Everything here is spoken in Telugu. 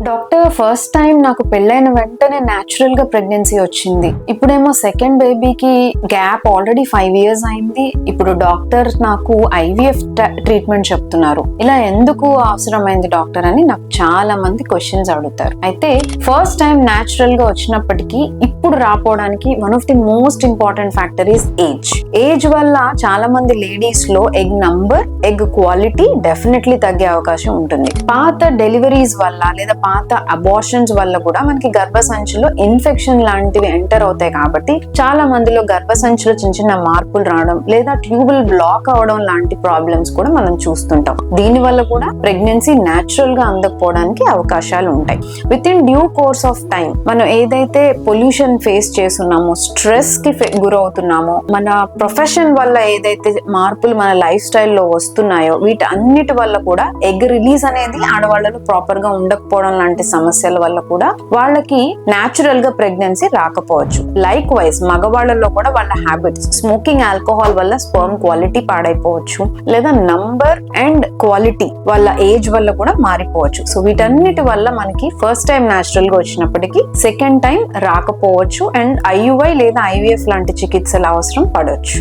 డాక్టర్, ఫస్ట్ టైం నాకు పెళ్ళైన వెంటనే న్యాచురల్ గా ప్రెగ్నెన్సీ వచ్చింది. ఇప్పుడేమో సెకండ్ బేబీకి గ్యాప్ ఆల్రెడీ 5 years అయింది. ఇప్పుడు డాక్టర్ నాకు IVF ట్రీట్మెంట్ చెప్తున్నారు. ఇలా ఎందుకు అవసరమైంది డాక్టర్ అని నాకు చాలా మంది క్వశ్చన్స్ అడుగుతారు. అయితే ఫస్ట్ టైం న్యాచురల్ గా వచ్చినప్పటికీ ఇప్పుడు రాపోవడానికి one of the most important factor is age. Age వల్ల చాలా మంది లేడీస్ లో egg number, egg quality definitely తగ్గే అవకాశం ఉంటుంది. పాత డెలివరీస్ వల్ల లేదా పాత అబార్షన్స్ వల్ల కూడా మనకి గర్భసంచిలో ఇన్ఫెక్షన్ లాంటివి ఎంటర్ అవుతాయి. కాబట్టి చాలా మందిలో గర్భసంచిలో చిన్న చిన్న మార్పులు రావడం లేదా ట్యూబుల్ బ్లాక్ అవడం లాంటి ప్రాబ్లమ్స్ కూడా మనం చూస్తుంటాం. దీని వల్ల కూడా ప్రెగ్నెన్సీ న్యాచురల్ గా అందకపోవడానికి అవకాశాలు ఉంటాయి. With in due course of time మనం ఏదైతే పొల్యూషన్ ఫేస్ చేస్తున్నామో, స్ట్రెస్ కి గురవుతున్నామో, మన ప్రొఫెషన్ వల్ల ఏదైతే మార్పులు మన లైఫ్ స్టైల్లో వస్తున్నాయో వీటన్నిటి వల్ల కూడా ఎగ్ రిలీజ్ అనేది ఆడవాళ్ళలో ప్రాపర్ గా ఉండకపోవడం లాంటి సమస్యల వల్ల కూడా వాళ్ళకి న్యాచురల్ గా ప్రెగ్నెన్సీ రాకపోవచ్చు. లైక్ వైజ్ మగవాళ్ళలో కూడా వాళ్ళ హ్యాబిట్స్, స్మోకింగ్, ఆల్కహాల్ వల్ల స్పర్మ్ క్వాలిటీ పాడైపోవచ్చు, లేదా నంబర్ అండ్ క్వాలిటీ వాళ్ళ ఏజ్ వల్ల కూడా మారిపోవచ్చు. సో వీటన్నిటి వల్ల మనకి ఫస్ట్ టైం న్యాచురల్ గా వచ్చినప్పటికీ సెకండ్ టైం రాకపోవచ్చు అండ్ IUI లేదా IVF లాంటి చికిత్సల అవసరం పడవచ్చు.